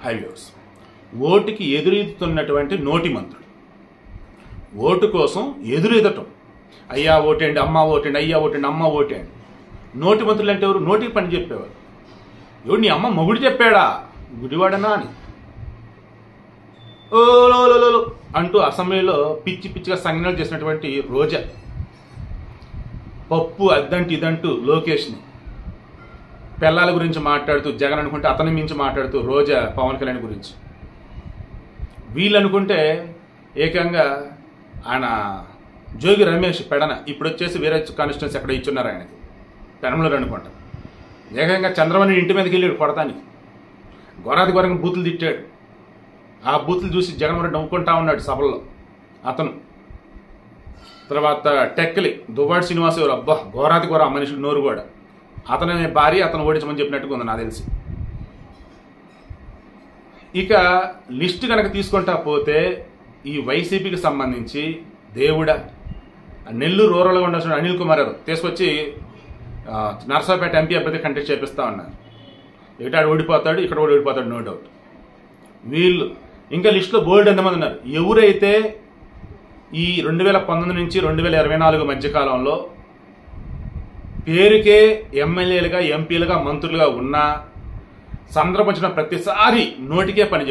Highways ఓటుకి ఎదురెదుతున్నటువంటి నోటి మంత్రులు, ఓటు కోసం ఎదురెదటం. అయ్యా ఓటేండి, అమ్మ ఓటేండి, అయ్యా ఓటేండి, అమ్మ ఓటేండి. నోటి మంత్రులు అంటే ఎవరు? నోటికి పని చెప్పేవారు. ఎవడు నీ అమ్మ మొగుడు చెప్పాడా, గుడివాడనా అని ఓ అంటూ అసెంబ్లీలో పిచ్చి పిచ్చిగా సంజ్ఞలు చేసినటువంటి రోజా, పప్పు అద్దంటి ఇదంటూ లోకేష్ని, పిల్లల గురించి మాట్లాడుతూ జగన్ అనుకుంటే అతని మించి మాట్లాడుతూ రోజా పవన్ కళ్యాణ్ గురించి, వీళ్ళు అనుకుంటే ఏకంగా ఆయన జోగి రమేష్ పెడన, ఇప్పుడు వచ్చేసి వేరే కాన్స్టిట్యున్సీ ఎక్కడ ఇచ్చున్నారు ఆయనకి, పెనంలో అనుకుంటా, ఏకంగా చంద్రబాబు ఇంటి మీదకి వెళ్ళాడు కొడతానికి, ఘోరాది ఘోరంగా బూతులు తిట్టాడు. ఆ బూతులు చూసి జగన్మోహన్ నవ్వుకుంటా ఉన్నాడు సభల్లో అతను. తర్వాత టెక్కలి దువ్వాడి శ్రీనివాస్ ఎవరు, అబ్బా ఘోరాది ఘోర మనుషులు నోరు కూడా, అతని భార్య అతను ఓడించమని చెప్పినట్టుగా ఉంది నాకు తెలిసి. ఇక లిస్ట్ కనుక తీసుకుంటా పోతే ఈ వైసీపీకి సంబంధించి దేవుడ నెల్లూరు రూరల్గా ఉండాల్సిన అనిల్ కుమార్ గారు తీసుకొచ్చి నర్సాపేట ఎంపీ అభ్యర్థి కంటెస్ట్ చేపిస్తా ఉన్నారు. ఇటాడు ఓడిపోతాడు, ఇక్కడ కూడా ఓడిపోతాడు, నో డౌట్. వీళ్ళు ఇంకా లిస్టులో బోల్డ్ ఎంతమంది ఉన్నారు. ఎవరైతే ఈ 2019 నుంచి 2024 మధ్యకాలంలో పేరుకే ఎమ్మెల్యేలుగా, ఎంపీలుగా, మంత్రులుగా ఉన్నా సందర్భం వచ్చిన ప్రతిసారి నోటికే పని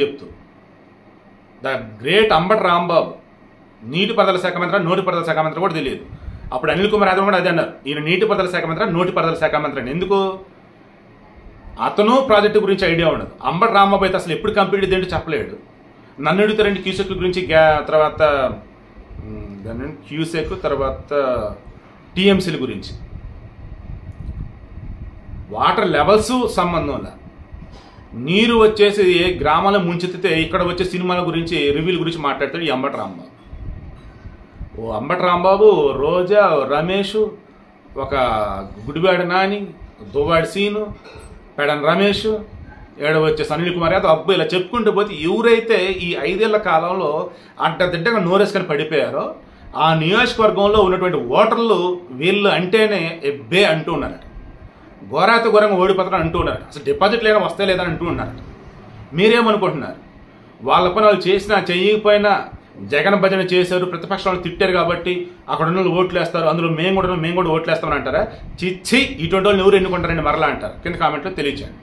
చెప్తూ ద గ్రేట్ అంబటి రాంబాబు, నీటిపారుదల శాఖ మంత్రి, నోటిపారుదల శాఖ మంత్రి కూడా తెలియదు. అప్పుడు అనిల్ కుమార్ యాదవ్ కూడా అదే అన్నారు, ఈయన నీటిపారుదల శాఖ మంత్రి, నోటిపారుదల శాఖ మంత్రి అని. ఎందుకు? అతను ప్రాజెక్టు గురించి ఐడియా ఉండదు. అంబటి రాంబాబు అయితే అసలు ఎప్పుడు కంప్లీట్ ఏంటో చెప్పలేడు. నన్ను అడుగుతారండి క్యూసెక్ గురించి, తర్వాత క్యూసెక్, తర్వాత టీఎంసీల గురించి, వాటర్ లెవెల్స్ సంబంధంలో, నీరు వచ్చేసి ఏ గ్రామాల ముంచెత్తితే ఇక్కడ వచ్చే సినిమాల గురించి, రివ్యూల గురించి మాట్లాడతాడు ఈ అంబటి రాంబాబు. ఓ అంబటి రాంబాబు, రోజా, రమేష్, ఒక గుడివాడ నాని, దువ్వాడి సీను, పెడన్ రమేష్, ఏడవ వచ్చేసి అనిల్ కుమార్ యాదవ్, అబ్బు ఇలా చెప్పుకుంటూ పోతే ఎవరైతే ఈ 5 ఏళ్ల కాలంలో అడ్డదిడ్డగా నోరేసుకొని పడిపోయారో ఆ నియోజకవర్గంలో ఉన్నటువంటి ఓటర్లు వీళ్ళు అంటేనే ఎబ్బే అంటూ ఉన్నారట. ఘోరాత ఘోరంగా ఓడిపోతారని అంటూ ఉన్నారు. అసలు డిపాజిట్ లేని వస్తే లేదని అంటూ ఉన్నారట. మీరేమనుకుంటున్నారు? వాళ్ళ పని వాళ్ళు చేసినా చెయ్యకపోయినా జగన్ భజన చేశారు, ప్రతిపక్షాలు తిట్టారు కాబట్టి అక్కడ ఉన్న ఓట్లు వేస్తారు, అందులో మేము కూడా ఓట్లు వేస్తామని అంటారా? చిచ్చి, ఇటువంటి వాళ్ళు ఎవరు ఎన్నుకుంటారండి మరలా అంటారు. కింద కామెంట్లో తెలియచేయండి.